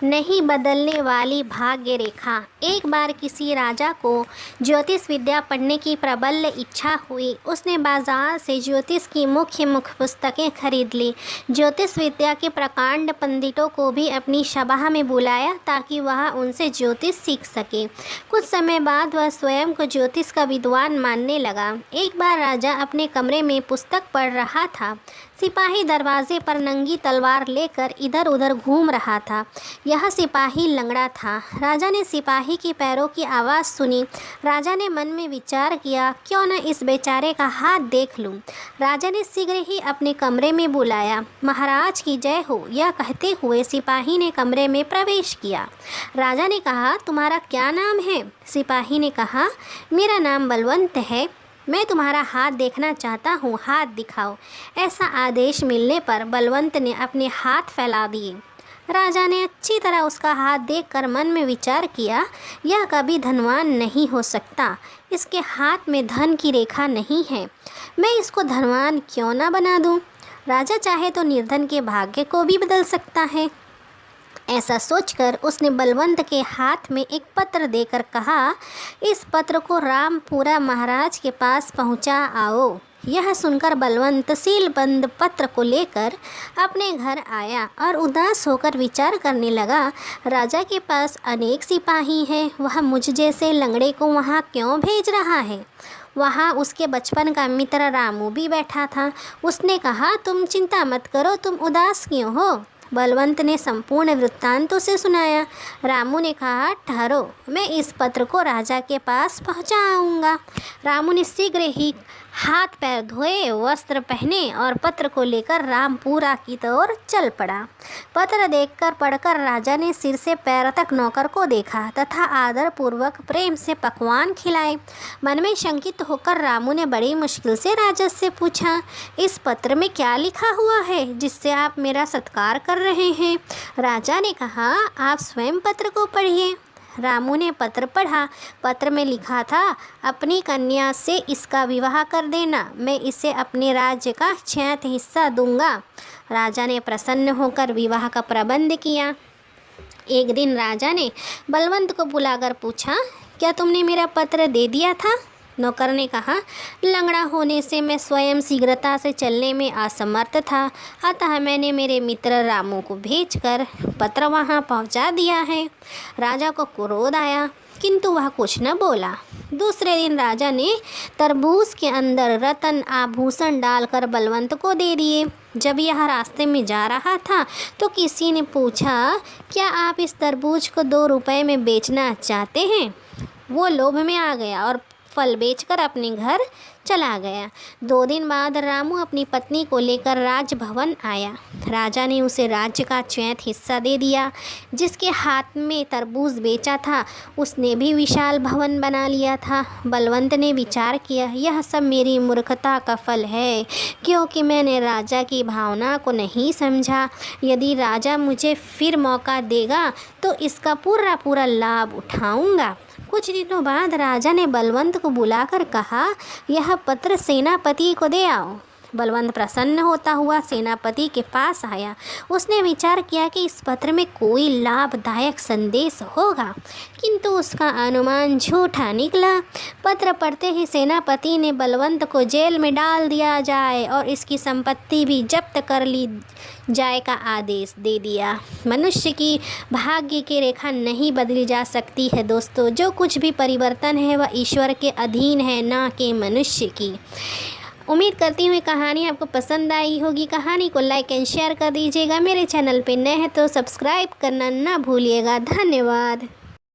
नहीं बदलने वाली भाग्य रेखा। एक बार किसी राजा को ज्योतिष विद्या पढ़ने की प्रबल इच्छा हुई। उसने बाजार से ज्योतिष की मुख्य पुस्तकें खरीद ली। ज्योतिष विद्या के प्रकांड पंडितों को भी अपनी सभा में बुलाया ताकि वह उनसे ज्योतिष सीख सके। कुछ समय बाद वह स्वयं को ज्योतिष का विद्वान मानने लगा। एक बार राजा अपने कमरे में पुस्तक पढ़ रहा था। सिपाही दरवाजे पर नंगी तलवार लेकर इधर उधर घूम रहा था। यह सिपाही लंगड़ा था। राजा ने सिपाही की पैरों की आवाज़ सुनी। राजा ने मन में विचार किया, क्यों न इस बेचारे का हाथ देख लूं। राजा ने शीघ्र ही अपने कमरे में बुलाया। महाराज की जय हो, यह कहते हुए सिपाही ने कमरे में प्रवेश किया। राजा ने कहा, तुम्हारा क्या नाम है? सिपाही ने कहा, मेरा नाम बलवंत है। मैं तुम्हारा हाथ देखना चाहता हूँ, हाथ दिखाओ। ऐसा आदेश मिलने पर बलवंत ने अपने हाथ फैला दिए। राजा ने अच्छी तरह उसका हाथ देखकर मन में विचार किया, यह कभी धनवान नहीं हो सकता। इसके हाथ में धन की रेखा नहीं है। मैं इसको धनवान क्यों ना बना दूँ। राजा चाहे तो निर्धन के भाग्य को भी बदल सकता है। ऐसा सोचकर उसने बलवंत के हाथ में एक पत्र देकर कहा, इस पत्र को रामपुरा महाराज के पास पहुंचा आओ। यह सुनकर बलवंत सीलबंद पत्र को लेकर अपने घर आया और उदास होकर विचार करने लगा, राजा के पास अनेक सिपाही हैं, वह मुझ जैसे लंगड़े को वहाँ क्यों भेज रहा है। वहाँ उसके बचपन का मित्र रामू भी बैठा था। उसने कहा, तुम चिंता मत करो, तुम उदास क्यों हो। बलवंत ने संपूर्ण वृत्तांत उसे सुनाया। रामू ने कहा, ठहरो, मैं इस पत्र को राजा के पास पहुंचाऊंगा। रामू ने शीघ्र ही हाथ पैर धोए, वस्त्र पहने और पत्र को लेकर रामपुरा की ओर चल पड़ा। पत्र देखकर पढ़कर राजा ने सिर से पैर तक नौकर को देखा तथा आदर पूर्वक प्रेम से पकवान खिलाए। मन में शंकित होकर रामू ने बड़ी मुश्किल से राजा से पूछा, इस पत्र में क्या लिखा हुआ है जिससे आप मेरा सत्कार कर रहे हैं। राजा ने कहा, आप स्वयं पत्र को पढ़िए। रामू ने पत्र पढ़ा। पत्र में लिखा था, अपनी कन्या से इसका विवाह कर देना, मैं इसे अपने राज्य का 6वां हिस्सा दूंगा। राजा ने प्रसन्न होकर विवाह का प्रबंध किया। एक दिन राजा ने बलवंत को बुलाकर पूछा, क्या तुमने मेरा पत्र दे दिया था। नौकर ने कहा, लंगड़ा होने से मैं स्वयं शीघ्रता से चलने में असमर्थ था, अतः मैंने मेरे मित्र रामू को भेजकर पत्र वहां पहुंचा दिया है। राजा को क्रोध आया, किंतु वह कुछ न बोला। दूसरे दिन राजा ने तरबूज के अंदर रत्न आभूषण डालकर बलवंत को दे दिए। जब यह रास्ते में जा रहा था तो किसी ने पूछा, क्या आप इस तरबूज को 2 रुपए में बेचना चाहते हैं। वो लोभ में आ गया और फल बेचकर अपने घर चला गया। 2 दिन बाद रामू अपनी पत्नी को लेकर राजभवन आया। राजा ने उसे राज्य का 6वां हिस्सा दे दिया। जिसके हाथ में तरबूज बेचा था उसने भी विशाल भवन बना लिया था। बलवंत ने विचार किया, यह सब मेरी मूर्खता का फल है, क्योंकि मैंने राजा की भावना को नहीं समझा। यदि राजा मुझे फिर मौका देगा तो इसका पूरा लाभ उठाऊंगा। कुछ दिनों बाद राजा ने बलवंत को बुलाकर कहा, यह पत्र सेनापति को दे आओ। बलवंत प्रसन्न होता हुआ सेनापति के पास आया। उसने विचार किया कि इस पत्र में कोई लाभदायक संदेश होगा, किंतु उसका अनुमान झूठा निकला। पत्र पढ़ते ही सेनापति ने बलवंत को जेल में डाल दिया जाए और इसकी संपत्ति भी जब्त कर ली जाए का आदेश दे दिया। मनुष्य की भाग्य की रेखा नहीं बदली जा सकती है दोस्तों। जो कुछ भी परिवर्तन है वह ईश्वर के अधीन है, ना कि मनुष्य की। उम्मीद करती हूँ कहानी आपको पसंद आई होगी। कहानी को लाइक एंड शेयर कर दीजिएगा। मेरे चैनल पे नए हैं तो सब्सक्राइब करना ना भूलिएगा। धन्यवाद।